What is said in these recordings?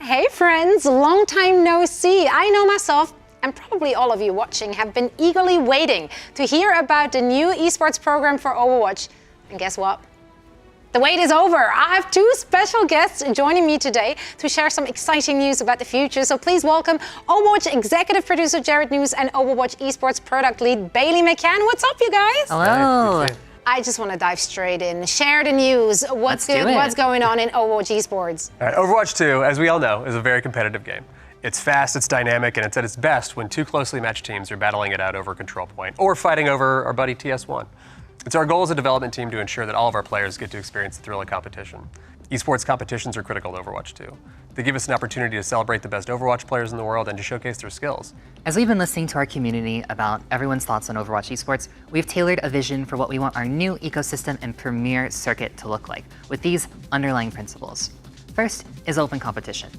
Hey friends, long time no see. I know myself, and probably all of you watching, have been eagerly waiting to hear about the new esports program for Overwatch. And guess what? The wait is over. I have two special guests joining me today to share some exciting news about the future. So please welcome Overwatch Executive Producer Jared Neuss and Overwatch Esports Product Lead Bailey McCann. What's up, you guys? Hello. I just want to dive straight in. Share the news. What's good? What's going on in Overwatch Esports? All right, Overwatch 2, as we all know, is a very competitive game. It's fast, it's dynamic, and it's at its best when two closely matched teams are battling it out over a control point or fighting over our buddy TS1. It's our goal as a development team to ensure that all of our players get to experience the thrill of competition. Esports competitions are critical to Overwatch 2. They give us an opportunity to celebrate the best Overwatch players in the world and to showcase their skills. As we've been listening to our community about everyone's thoughts on Overwatch Esports, we've tailored a vision for what we want our new ecosystem and premier circuit to look like, with these underlying principles. First is open competition.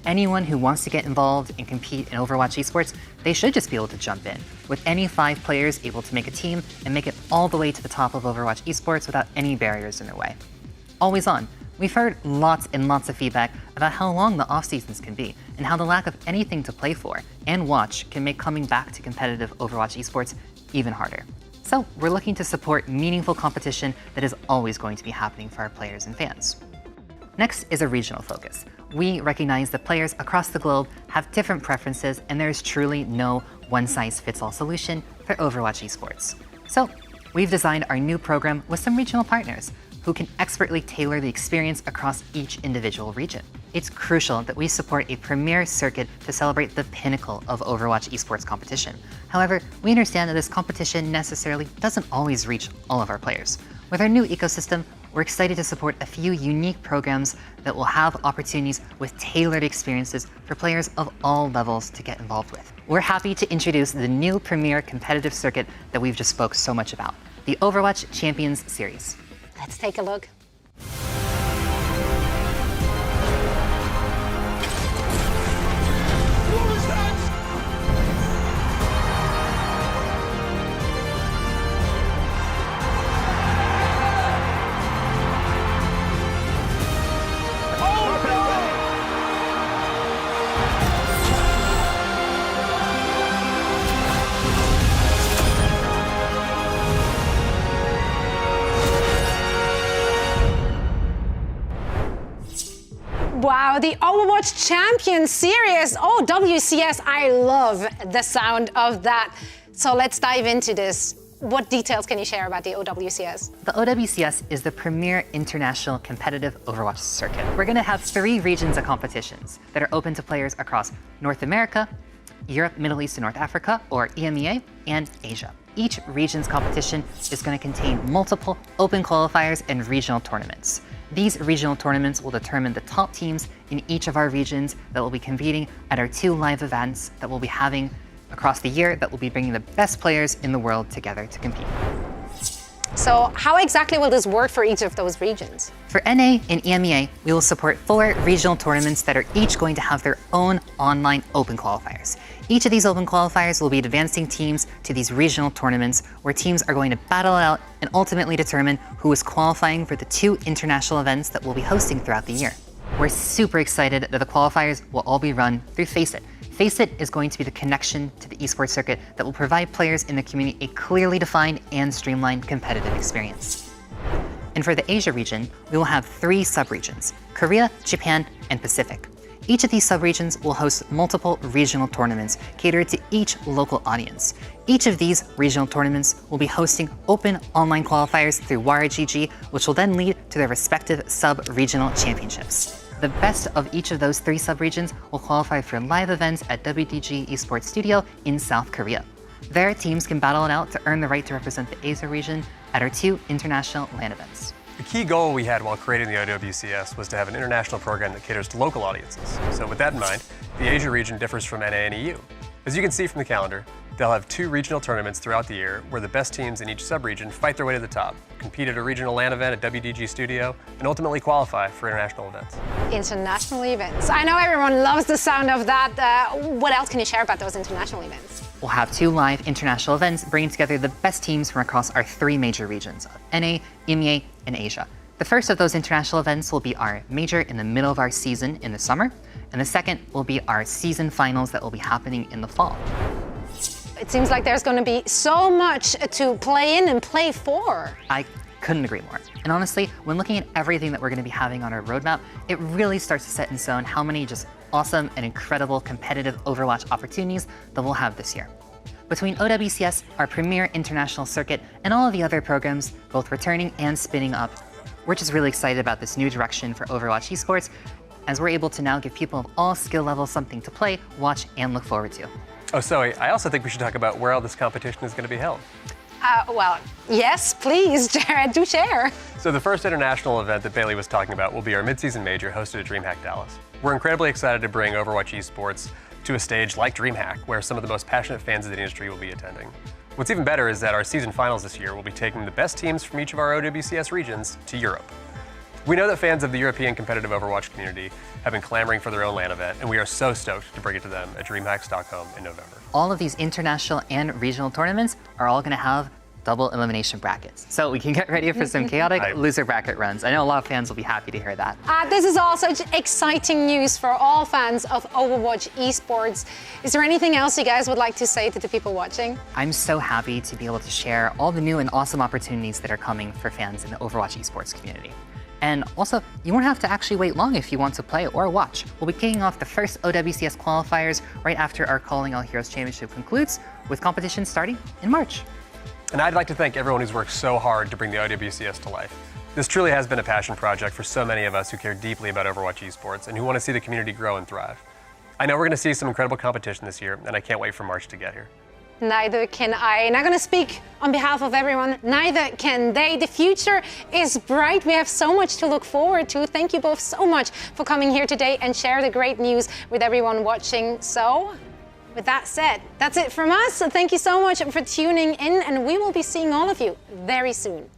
Anyone who wants to get involved and compete in Overwatch Esports, they should just be able to jump in, with any 5 players able to make a team and make it all the way to the top of Overwatch Esports without any barriers in their way. Always on. We've heard lots and lots of feedback about how long the off-seasons can be, and how the lack of anything to play for and watch can make coming back to competitive Overwatch Esports even harder. So we're looking to support meaningful competition that is always going to be happening for our players and fans. Next is a regional focus. We recognize that players across the globe have different preferences, and there is truly no one-size-fits-all solution for Overwatch Esports. So we've designed our new program with some regional partners who can expertly tailor the experience across each individual region. It's crucial that we support a premier circuit to celebrate the pinnacle of Overwatch Esports competition. However, we understand that this competition necessarily doesn't always reach all of our players. With our new ecosystem, we're excited to support a few unique programs that will have opportunities with tailored experiences for players of all levels to get involved with. We're happy to introduce the new premier competitive circuit that we've just spoke so much about, the Overwatch Champions Series. Let's take a look. Wow, the Overwatch Champions Series. Oh, WCS, I love the sound of that. So let's dive into this. What details can you share about the OWCS? The OWCS is the premier international competitive Overwatch circuit. We're going to have 3 regions of competitions that are open to players across North America, Europe, Middle East, and North Africa, or EMEA, and Asia. Each region's competition is going to contain multiple open qualifiers and regional tournaments. These regional tournaments will determine the top teams in each of our regions that will be competing at our 2 live events that we'll be having across the year that will be bringing the best players in the world together to compete. So how exactly will this work for each of those regions? For NA and EMEA, we will support 4 regional tournaments that are each going to have their own online open qualifiers. Each of these open qualifiers will be advancing teams to these regional tournaments where teams are going to battle it out and ultimately determine who is qualifying for the 2 international events that we'll be hosting throughout the year. We're super excited that the qualifiers will all be run through FACEIT. FACEIT is going to be the connection to the esports circuit that will provide players in the community a clearly defined and streamlined competitive experience. And for the Asia region, we will have 3 sub-regions: Korea, Japan, and Pacific. Each of these sub-regions will host multiple regional tournaments catered to each local audience. Each of these regional tournaments will be hosting open online qualifiers through WareGG, which will then lead to their respective sub-regional championships. The best of each of those 3 sub-regions will qualify for live events at WDG Esports Studio in South Korea. There, teams can battle it out to earn the right to represent the Asia region at our 2 international LAN events. The key goal we had while creating the OWCS was to have an international program that caters to local audiences. So with that in mind, the Asia region differs from NA and EU. As you can see from the calendar, they'll have 2 regional tournaments throughout the year where the best teams in each sub-region fight their way to the top, compete at a regional LAN event at WDG Studio, and ultimately qualify for international events. International events. I know everyone loves the sound of that. What else can you share about those international events? We'll have 2 live international events bringing together the best teams from across our 3 major regions of NA, EMEA, and Asia. The first of those international events will be our major in the middle of our season in the summer, and the second will be our season finals that will be happening in the fall. It seems like there's going to be so much to play in and play for. I couldn't agree more. And honestly, when looking at everything that we're going to be having on our roadmap, it really starts to set in stone how many just awesome and incredible competitive Overwatch opportunities that we'll have this year. Between OWCS, our premier international circuit, and all of the other programs, both returning and spinning up, we're just really excited about this new direction for Overwatch Esports, as we're able to now give people of all skill levels something to play, watch, and look forward to. Oh, Soe, I also think we should talk about where all this competition is going to be held. Well, yes, please, Jared, do share. So the first international event that Bailey was talking about will be our mid-season major hosted at DreamHack Dallas. We're incredibly excited to bring Overwatch Esports to a stage like DreamHack, where some of the most passionate fans of the industry will be attending. What's even better is that our season finals this year will be taking the best teams from each of our OWCS regions to Europe. We know that fans of the European competitive Overwatch community have been clamoring for their own LAN event, and we are so stoked to bring it to them at DreamHack Stockholm in November. All of these international and regional tournaments are all going to have double elimination brackets. So we can get ready for some chaotic loser bracket runs. I know a lot of fans will be happy to hear that. This is all such exciting news for all fans of Overwatch Esports. Is there anything else you guys would like to say to the people watching? I'm so happy to be able to share all the new and awesome opportunities that are coming for fans in the Overwatch Esports community. And also, you won't have to actually wait long if you want to play or watch. We'll be kicking off the first OWCS qualifiers right after our Calling All Heroes Championship concludes, with competition starting in March. And I'd like to thank everyone who's worked so hard to bring the OWCS to life. This truly has been a passion project for so many of us who care deeply about Overwatch Esports and who want to see the community grow and thrive. I know we're going to see some incredible competition this year, and I can't wait for March to get here. Neither can I. Not going to speak on behalf of everyone. Neither can they. The future is bright. We have so much to look forward to. Thank you both so much for coming here today and share the great news with everyone watching. So, with that said, that's it from us. So thank you so much for tuning in, and we will be seeing all of you very soon.